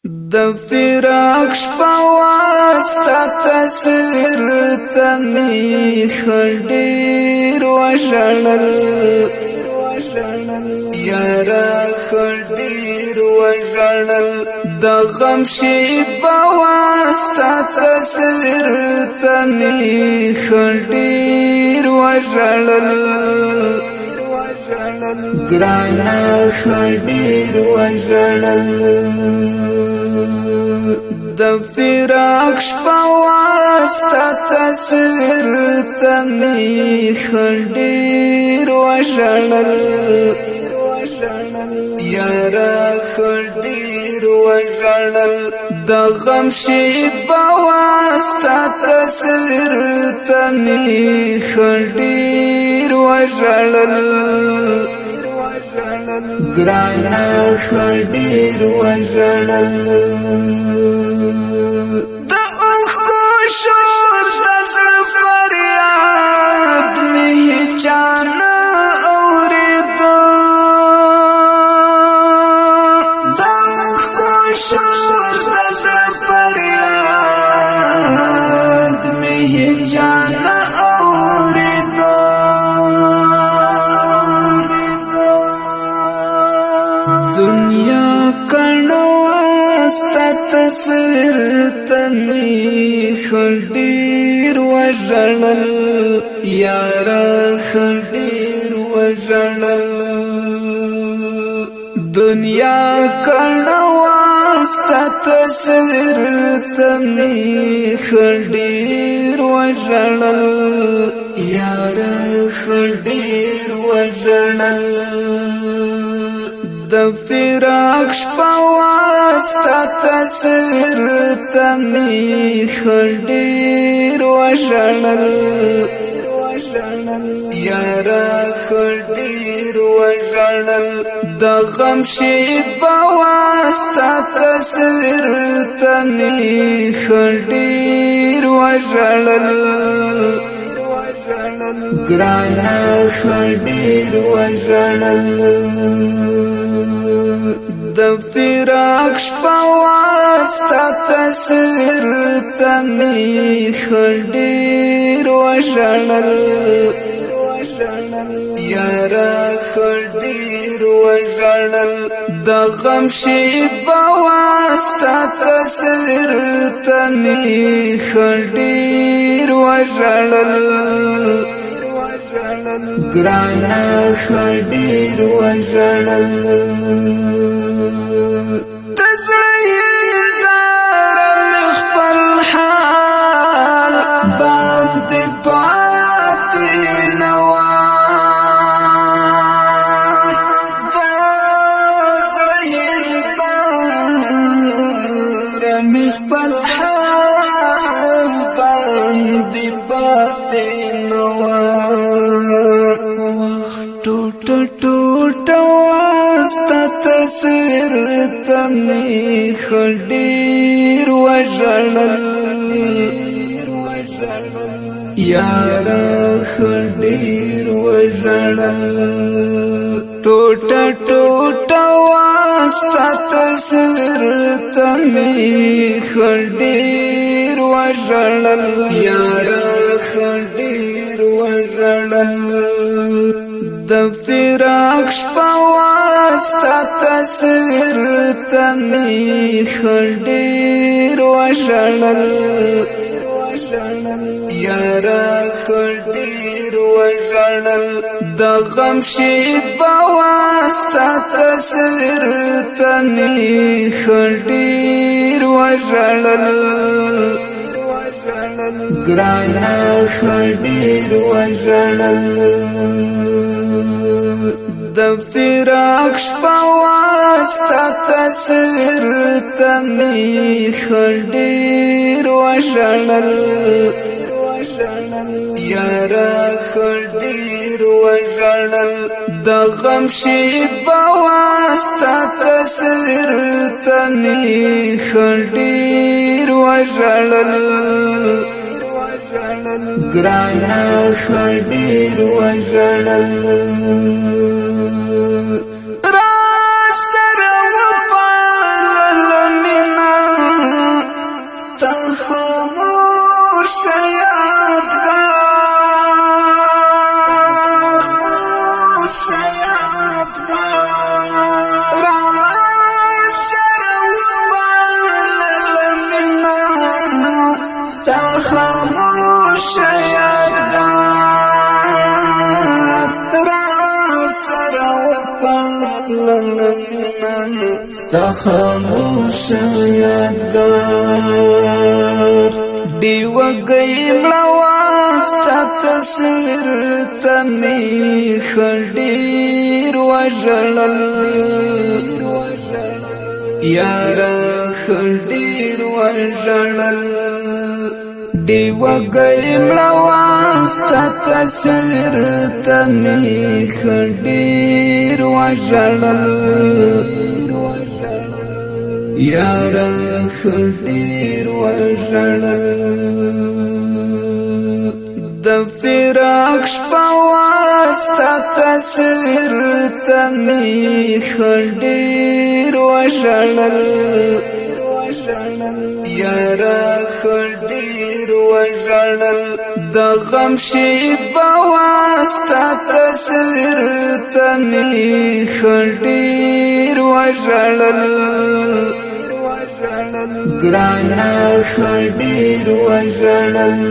د فراق شپه واستا تصویر تمی خډیر وژړل یارا خډیر وژړل د غم شیبه واستا تصویر تمی خډیر وژړل ګرانا خډیر وژړل د فراق شپه واستا تصویر تمی خډیر وژړل یارا خډیر وژړل د غم شیبه واستا تصویر تمی خډیر وژړل ګرانا خډیر وژړل د اوښکو شور د زړه فریاد مې هیچا نه اورېده د اوښکو شور د زړه فریاد مې هیچا نه اورېده دنیا کڼو واستا تصویر تمی خډیر وژړل یارا خډیر وژړل دنیا کڼو واستا تصویر تمی خډیر وژړل یارا خډیر وژړل د فراق شپه واستا تصویر تمی خډیر وژړل یارا خډیر وژړل د غم شیبه واستا تصویر تمی خډیر وژړل ګرانا خډیر وژړل د فراق شپه واستا تصویر تمی خډیر وژړل یارا خډیر وژړل د غم شیبه واستا تصویر تمی خډیر وژړل ګرانا خډیر وژړل د زړه هنداره مې خپل حال باندې پاتې نه وه د زړه هنداره مې خپل حال باندې پاتې نه وه ټوټه ټوټه واستا تصویر تمی خډیر وژړل یارا خډیر وژړل ټوټه ټوټه واستا تصویر تمی خډیر وژړل یارا خډیر وژړل د فراق شپه واستا تصویر تمی خډیر وژړل یارا خډیر وژړل د غم شیبه واستا تصویر تمی خډیر وژړل ګرانا خډیر وژړل د فراق شپه واستا تصویر تمی خډیر وژړل یارا خډیر وژړل د غم شیبه واستا تصویر تمی خډیر وژړل ګرانا خډیر وژړل را سره وپالل خاموش یادگار دی وگئی ملواستا تصویر تمی خدیر وجلل یارا خدیر وجلل دی وگئی ملواستا تصویر تمی خدیر وجلل یارا خدیر وجلل د فراق شپواستا تصویر تمی خدیر وجلل یارا خدیر وجلل د غم شیبه واستا تصویر تمی خدیر وجلل گرانا خدیر وجلل